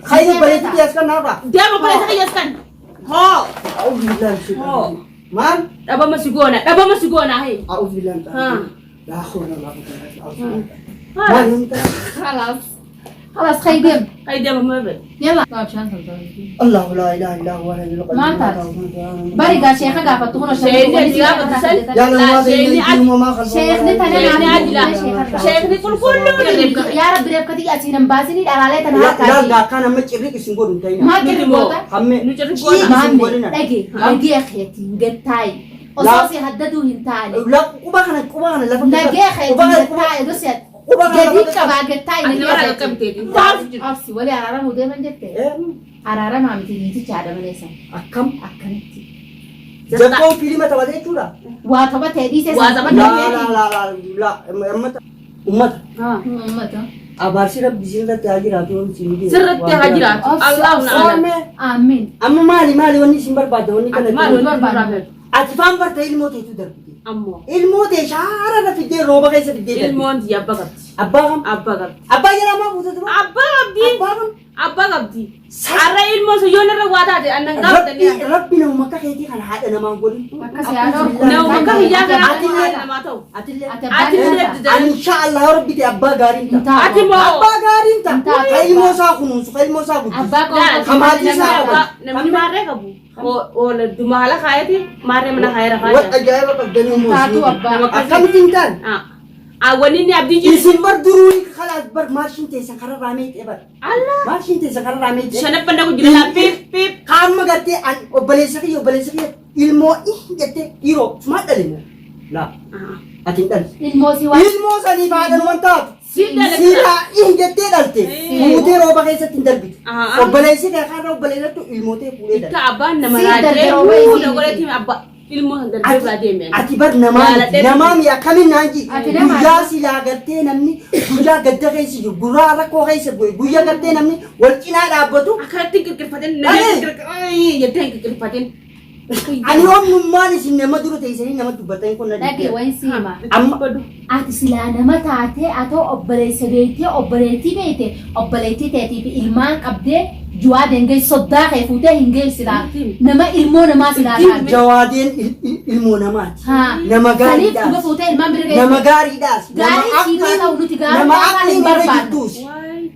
خايف بلدي يسكن نافع dia mau boleh saya kan ho أعوذ بالله من الشيطان الرجيم مان apa masih gona hai أعوذ بالله من الشيطان لا حول ولا قوة إلا بالله مان أنت خلاص خيدم kai dia mau bel يلا طيب شانتل الله لا إله إلا هو الحي القيوم ما أنت بريقا شيخة قافتونا شيخ يا الله ما ما خلص شيخ نتنا شيخ ni kullu يا رب ربك تيجي أتينا مبازني على تنا لا لا كان ما تشريك سنقول انتينا ما كده هم nu jadi ما أجي يا أخي تنقطعي أصاصي هددوا هنتاني لا كوبانا لا نجي يا أخي تنقطعي دوسيت جديد كباقطعي Ini kam tedi. أفسي ولا عرارة مودي من جت عرارة ما متيجي تجارة من إيسا أكم أكنتي جبكو فيلم تبادل تورا واتبا تدي سيسا واتبا لا لا أمت أمتا أبارسي رب بزينة تاجي راتون سيدي Sirrat hajirat. Allah na'ala. آمين أما مالي وني سيمبر بعده كنا Malu ni أتفهم برتا الموت يتودر ammo. الموت شعر في الدين روبا كيس في الدين Ilmon dia bagat. أباهم Abagat. أبا يلا ما بوده تبا Abagabdi. أباهم Abagabdi. Ara ilmo so yona rawada de anang gawda ربنا ومكة كيتي كان هذا أنا ما نقول Na umaka hijaga Atille. na mataw. أتلي Atille إن شاء الله ربي تي أبا غارين تا Ati mo. أبا غارين تا كاي موسى خنوس كاي موسى أبا Kamati sa Ba namni mare ka bu. O la dumahala kayati mare mana kayra kaya. وأجايب بدني موسى تاتو أبا أكم تنتان Awani ni abdi ji. isin bar durui خلاص بر ماشين تي سكر راميت إبر Allah. ماشين تي سكر راميت Sana panda ko jila pip. كام مغتي أن وبلسكي ilmo جت يرو ما دلنا لا أتنتان الموسي ilmo سني بعد المنطقة Sida سيرا جت دلته موتي روبا كيسة تندربي وبلسكي كان وبلسكي تو ilmo تي بولي دل Ika aban na Sida marade. daraway. Una gore tim abba. Ilmo handar ba de men. ati bar namam ya kamin nanji guya sila garte namni guya gadda kaisi gura ra ko kaisi guya garte namni wal kina da batu Akati kirkipaten na ay yadda kirkipaten. ani om numani sin nama duru te isani nama dubatai ko na لكن وين سيما amma أتسلانا ما تاتي أتو أبريس بيتي أبريتي بيتي أبريتي تاتي بإلمان أبدي جواد إنجي صداق يفوته إنجي سلا نما إلمو نما سلا jawadin ilmu namat ها nama gari سليف das تبى فوته إلمان برجع nama gari das Gari sini tahu lu tiga nama orang akli yang ni barban. gitu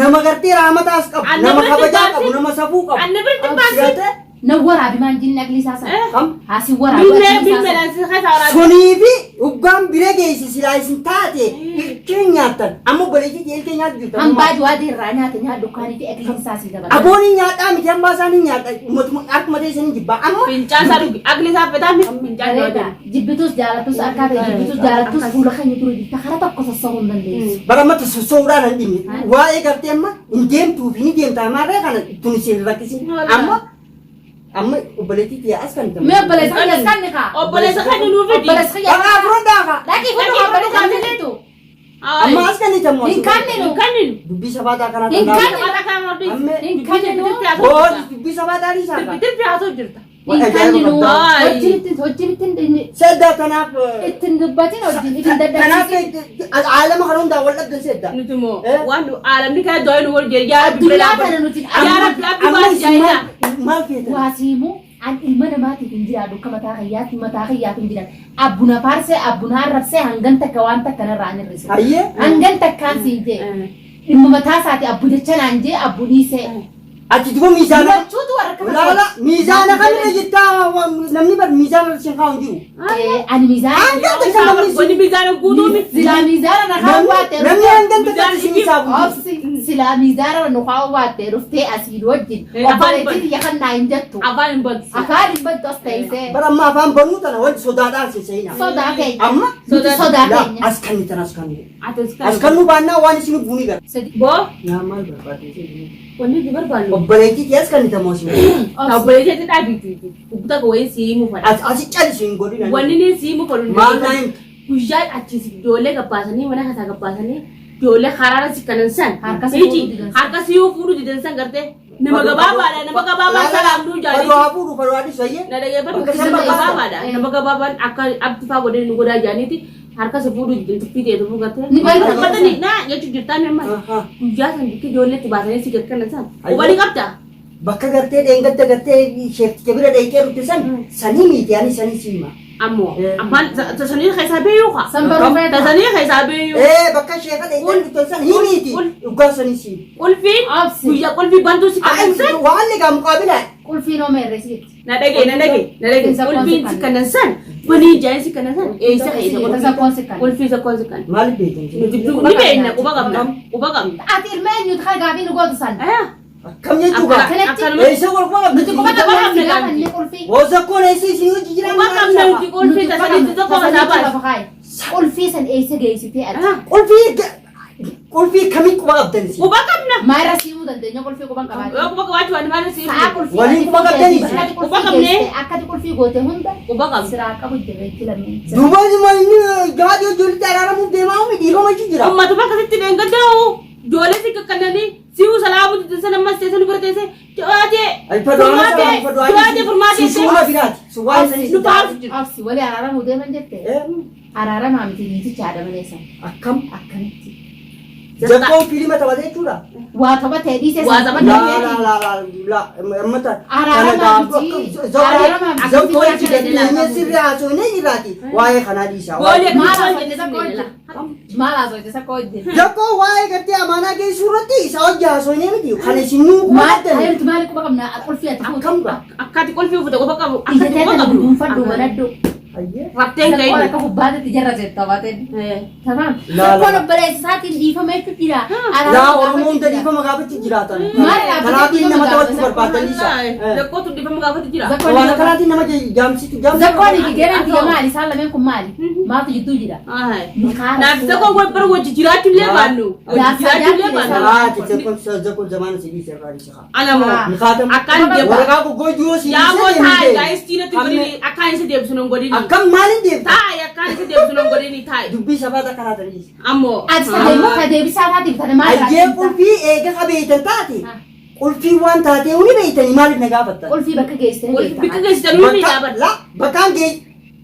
nama garte rahmat as kab Anda nama berarti kabaja garte? kab nama sabu kab Anna berarti pasti. sirate نور أبي ما نجينا نقلي ساسا kam هاسي ورا Bimbe la sikha tawara. Sonifi ugam birege isi silaisin tate kenyatan amu boleh jadi kenyat gitu هم بعد وادي الرانيا تنها دكاني في أكل ساسي ده aboni nyata mi jamba sani nyata ak mate sani jibba amma Pincan saru agli sa peta mi pincan أريدا dodan. جبتوس جالتوس أكاد جبتوس جالتوس كل خير يقولوا دي تخرج تبقى الصوم من ليس baramata sosora nan dimi wae garte amma ingem tu fini game ta mare kana tunisi rakisi amma ubaleti ti askan tam ما بلس خير سكنك O boleh sakhan nu vidi. بلس خير banga fronda ka لكن كل ما بلس خير itu amma askan ni tam إن كان منو Kanin. dubbi sabata kana إن tanda كان Kata kan rodi. Amme. Oh, oh dubbi sabata ri sa bitir pi aso jirta. إن كان منو Ay. هجرتين sedda tanap التنباتين أودين إذا tanap ده alam harun da wala dan sedda Nutu mo. Eh? Wandu alam ni kaya doy nu wor jer ya bi الدنيا bela. ترى نوتين Ya rabbi abdi amma ba jaina. ma fi ta واسيمو عن المنا ما تنجي عدو كما تاخيات تنجي أبونا بارسة أبونا رفسة هنجنتا كوانتا كنا راني الرسول ayye هنجنتا كان سيجي إنه متاساتي أبو دتشان عندي أبو نيسة ati duba mizana شو تو وركب la mizana kan ni jitta namni bar mizana sin ka unjiru أنا ميزان Wani bizaran kudu mi. سلا ميزان أنا خاوات namni angan ta sin sabu سلا ميزان أنا خاوات رفتي أسير وجد أبغى يخن نايندتو Aban bag. أكاد يبدو أستيسه bar amma fan banu tana wal sodada sin sayna صدا كي amma صدا la كي askan ni tan askan ni Atas kan. askan nu banna wani sinu buni gar Bo. ya mal barbati Wani dibar balu. obbaleti ti askan ni ta mosi Ta boleh jadi tadi tu. Ubta ko wai si mu fada. asi chali sin godi na Wani ne si mu fadu. ma nine Kujat acis dole ka pasani mana kata ka pasani. Dole harara si kanan san. Harka si Iji, furu di dan san. harka si furu di dan san garte. Nama gababa da, nama gababa salam du jadi. Padu apu ru padu adi saye Na da yabar Magka nama sama gababa da. Nama gababa akka abti fa godin nugo da jani ti. harka sebudu tuffii ta'e tuffuu gartee. Ni beekta. Uffatanii naa jechuun jirtaan amma guyyaa san bikki ijoolleetti baasanii si gakkana san. Hubanii qabda. Bakka gartee dheengatta gartee sheekticha bira dheekee rutte sanii miti ani sanii siima. Ammoo abbaan tasanii keessaa beeyuu kaa. San baruu feeta. Tasanii keessaa beeyuu. Bakka sheeka dheekee rutte san miti dhugaa sanii siima. Qulfiin guyyaa qulfii bantuu si kanansan. Waan egaa muqaabilaa. Qulfii noo meerreesiiti. Na dhagee. Qulfiin si kanansan. Banii jaayee si kanansan. Eessa keessa qulfii sakkoon si kan. Maaliif beekan? Ni beekna quba qabna. Ati ilma eenyuuti kan gaafii nu gootu san. Akkam jechuudha. Eessa wal quba qabdi? Quba qabna. Qulfii. Wasakkoon eessa isin hojii jiran? Quba qabna qulfii tasanii tokko mataa baasa. Qulfii san eessa geessitee ati? Qulfii kamiin quba qabdan isin? Quba qabna. Maayira siimuu dandeenya qulfii quban qabaatu. Yoo quba qabaachuu waan maal si Sa'a qulfii. Waliin quba qabdanii? Quba qabnee. Akkati qulfii goote hunda. Quba qabna. Siraa qabu jirreetti lameen. Duubaas inni gaadii ijoolletti araaramuuf deemaa oomishee dhiiroma itti jira. Ummatuma akkasitti dheengaddaa ijoollee si kakkananii si'uu salaamu sana ammas teessee nu bira teessee jawaatee furmaatee Suura biraati. Suwaa isa nu baatu jiru. Absi walii araaramuu deeman jettee. Araaramaa miti niiticha haadha maleessa. akkam Akkamitti. jakkoon fiilima taphatee jechuudha. Waa taphatee dhiisee. Waa taphatee. Ammata. Sirrii haasofnee jiraati. Waa'ee kanaa dhiisaa. Maal haasofte sakka hojjete. Jakkoo waa'ee gartee amaanaa geessuu irratti isaa hojii haasofnee miti. Kan isinuu Maal quba qabna qulfii ati fuute. Akkati qulfii ufute quba qabu. Ija teetan dhuunfadhu banadhu. Rabteen Sakkoon ga'e. akka gubbaatti jarra jetta baateen. Tamam. Laa. Sakkoon obboleessa isaatiin dhiifama jechuun jira. Yaa Oromoon gadi dhiifama gaafatti jiraatan. Kanaatiin nama taphachuu barbaadaniisa. Jakkootu dhiifama gaafatti jira. Waan kanaatiin nama jaamsitu Zakkoon igeeraan biyya maali? Isaan lameen kun maali? Maaltu jidduu jira? Naaf zakkoon wal bara wajji jiraachuu illee baannu. Wajji jiraachuu illee baannu. Jakkoon zamaana sidii sirraa dhiisa. Anamoo akkaan deema. Waraqaa goggoo sidii Yaa moo taa'e gaa'is tiirratti godhini akkaan isa deebisuu nan godhini. akkam maaliin deemta? Taa'e akkaan isa deebisuu nan godhini taa'e. Dubbii sabaata kanaataniis. Ammoo. Ati sadeemmoo ka deebisaa taatiif tana maal Ayyee qulfii eega qabeetan taate. Qulfii waan taatee uni beeytanii maaliif na gaafattan? qulfii bakka geessitee Bikka beektaa. geessitan nuyi miidhaa La bakkaan gee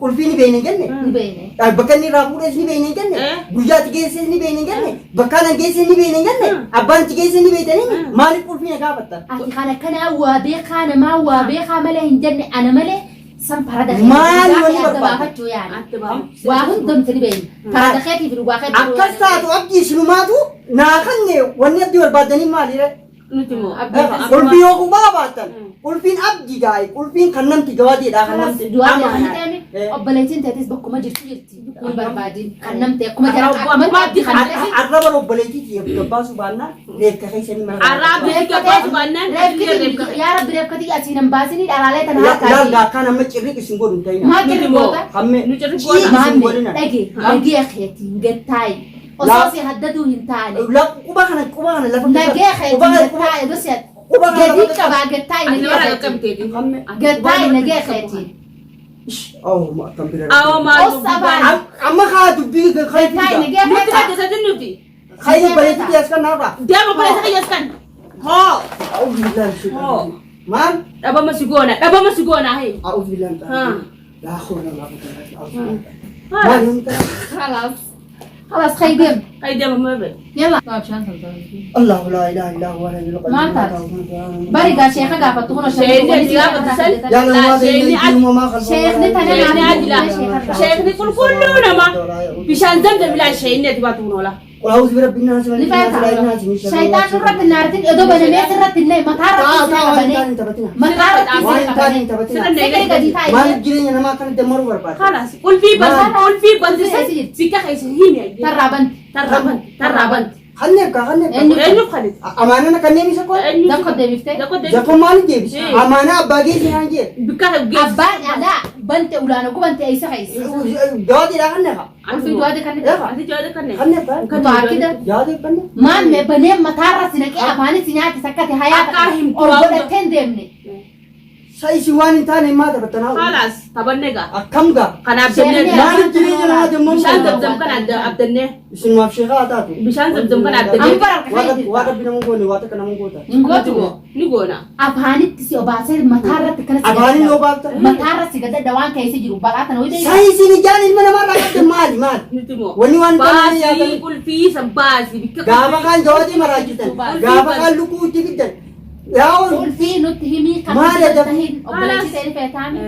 qulfii ni beeyne jenne. Ni beekne. Bakka inni irraa fuudhes ni beeyne jenne. Guyyaatti geesses ni beeyne jenne. Bakkaan an geesses ni beeyne jenne. Abbaan itti geesses ni beeytanii maaliif qulfii na gaafattan? Ati kan akkanaa waa beekaa namaa waa beekaa malee hin jenne ana malee san parada Maali wali adda barbaada? baafachuu yaani. Waa hundumti ni beekne. Parada keetiif dhugaa keetii. Akkas taatu abdii isinumaatu naa kanne wanni abdii barbaadanii maalidha? nuti moo. Qulfii yoo kubaa baatan qulfiin abdii gaa'e qulfiin kan namti gawaatiidha kan namti Du'a deemanii obboleettiin teetis bakkuma jirtu jirti. Kun barbaadin kan namti akkuma jira akkuma abdii kan arraba obboleettiiti gabbaasu baannaan reefka keessanii mara. Arraba gabbaasu baannaan yaa rabbi reefkati asiin hin baasinii dhalaalee tana Laal akkaan amma cirriq isin godhu hin ta'ina. Maal jirri goota? Hamme nu cirri Maammi dhagee keetiin gattaayi. Osoo si haddaduu hin taane. quba kana lafa Nagee keetiin gattaayi gosa gadi qabaa gattaayi Ati nagee warra keetiin. qaqqabteeti. Gattaayi nagee keetiin. Oh, kan bira. Awoo maal Osabaan. Amma kaa dubbii kan Gattaayi nagee nuti keetiin. hojjetan nuti. Khayri bareetti as kan nafa. Deema qoleessa qayyaskan. Hoo. A'udhu billahi shaytan. Man? Dhabama si goona hee. A'udhu billahi. Ha. La hawla wala quwwata illa Ha. billah. خلاص خلاص خيدم Ay deema mabe. يلا طيب شان تنتظر الله لا اله الا هو الحي القيوم. ما تعرف. بريقا شيخة قافت هنا Shaykhni gaafa tasan. يا الله Shaykhni ما شيخني تنا Shaykhni نعم adila. Shaykhni kulkullu nama. Bishaan zamzam bilaa shaykhni ati baatu noola. أعوذ برب الناس من لفاتا شيطان رب النار تن يدو بنا ميت رب النار مطار مطار ما نجري أنا ما كان دمر برباد. خلاص قل في بس في كخيس هيني ترابن خلنا خلد أمانة كنا بيسكوا دم قد بيفتح جاكم ما نجيبش أمانة أبغي سيانجي أبان لا بنت أولانو كو بنت أي سخيس جادي لا خلنا في جواد كان خلنا كتوار كده جادي بنا ما بني مطار سنك أمانة سنات سكت حياتك أكاهم أو بدأ تندمني Saisi waan hin taane maata battanaa. Halas taphanne gaa. Akkam gaa. Kanaaf jennee Maaliif jireenya namaa demmoo bishaan zamzam kan abdannee. Isin maaf sheekaa taatu. Bishaan zamzam kan abdannee. Waa rabbi nama goone waa takka nama goota. Ingootu Ni goona. afaanitti si obaasee mataarratti kana Afaanin yoo baafta. mataarratti si gadda waan keessa jiru baqaatan hoydee Saisi ni jaan ilma namaa irraa qabde maali maali. Nuti moo. Wanni waan Baasii yaatan. qulfii san baasii. Gaafa kaan jawaati maraachisan. Gaafa kaan lukkuu itti fiddan. Yaa ulfii nutti himii kan Maali nuti adda- tahin obboleettii ta'ee feetaami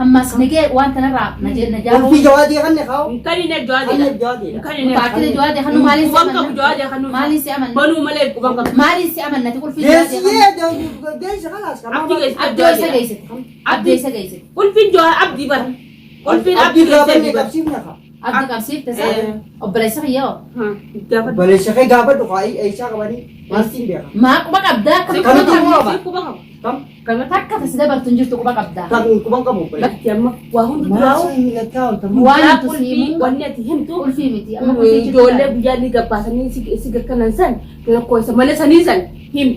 ammas nagee waan kanarraa na jaabuu Ulfii jawaati kan ne kaa'u. Kan inni jawaadee. Kan ne jawaati. Kan inni Taakile jawaade hanu maaliin si Quban qabu jawaadee amanna kan maaliin si amanna banuu malee quban qabu. maaliin si amannati ulfii jawaade Deessiyee deessa kalaas kan Abdii geesse. abdii isa geessite abdii isa geessite Ulfiin jawaa abdii bara. Ulfiin abdii abdii gaafa geesse ne bara. qabsiifne kaa. abdii qabsiifte sa obboleessa kiyyoo Gaafa. Baleessa kee gaafa dhufu eessaa qabanii maaltiin beeka. maa quba qabdaa akka Kan quba nuti qabdaa quba qaba. Kam? Kam? takka tasi dabartu hin jirtu quba qabdaa Kan quban qabu. Lakki amma waa hundi Maal duraa'u. sun miidhagdaa oltamu. waan Yaa nuti ulfii siimu wanni ati himtu. ulfii miti amma ulfii Ijoollee jirtu guyyaa ni gabbaasanii si gakkanan san tokko isa malee sanii san him.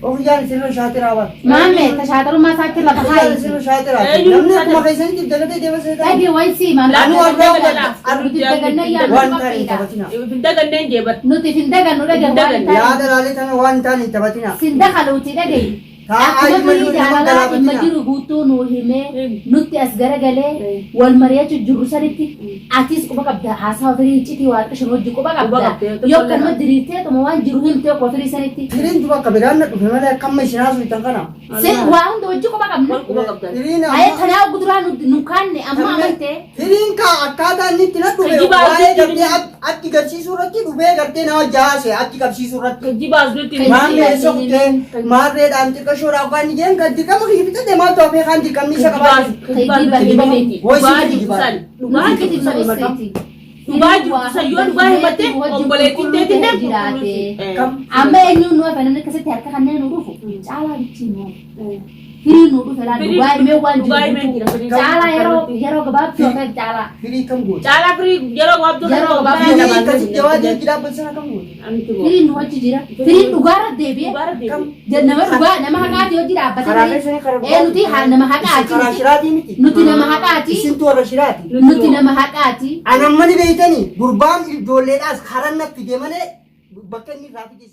Ofiyyaan sirna shaatiraa bara. maame tashaatarumaa isaatti lafa Ofiyyaan sirna haayi shaatiraa. Namni akkuma keessanitti dagatee deemasee ta'a. dhagee wayi sii maan Laanu Anu argaa argaa gala. nuti dagannee yaadu waan taane hin qabxiidha taphatina. Hin daganneen jeebar. nuti hin dagannu dhagee waan Hin ta'e Yaada laalee tana waan taane hin taphatina. sin dagaluuti dhagee Taa'aa akkuma ilma firii nama jaalalaa dhimma galaafatina. jiru guutuu nuu himee nutti as garagalee wal mari'achuu jirru sanitti atis quba qabda haasawa firii iccitii waan qishan hojii quba qabda qabdee, yoo kanuma diriirtee tuma waan jiru himtee akkuma firii sanitti Firiin duba akka biraan na dhufe malee akkamma isin haasuu ittan kana. waa hunda hojii quba qabna Wal quba qabdan. Firiin ayee amma. kanaa guduraa nu kaanne amma amantee Firiin kaa akkaataa inni itti na dhufe Kijibaa waa'ee hojjechuun gartee atti garsiisuu irratti dhufee gartee nama jaase atti qabsiisuu irratti. Jibaas nuti. Maamlee soqtee maarreedhaan xiqqashoodhaaf waan ijeen kan dirqama hiibitate maal ta'u kan dirqamni isa qabaate. Dhugaa jirtu yoo dhugaa himatte obboleettiin teetiin jiraate amma eenyuun nu afaan akkasitti harka kanneen nu dhufu caalaa bichi nu firii nu dhufe laa dhugaa himee waan jiru caalaa yeroo gabaabduu akka caalaa Firii kam goote? Caalaa firii yeroo gabaabduu Yeroo gabaabduu Firii Firii akkasitti jawaadii jiraabban sana kam goote? firii nu wajji jira firii dhugaarra deebi'ee nama dhugaa nama haqaati hojii Karaa dhaabbatee keessanii karaa ee nuti nama Karaa haqaati shiraatii miti. nuti nama haqaati Isintu warra shiraati. nuti nama haqaati Anamani beeytanii gurbaan ijoolleedhaas karaa natti fide malee bakka inni irraa fide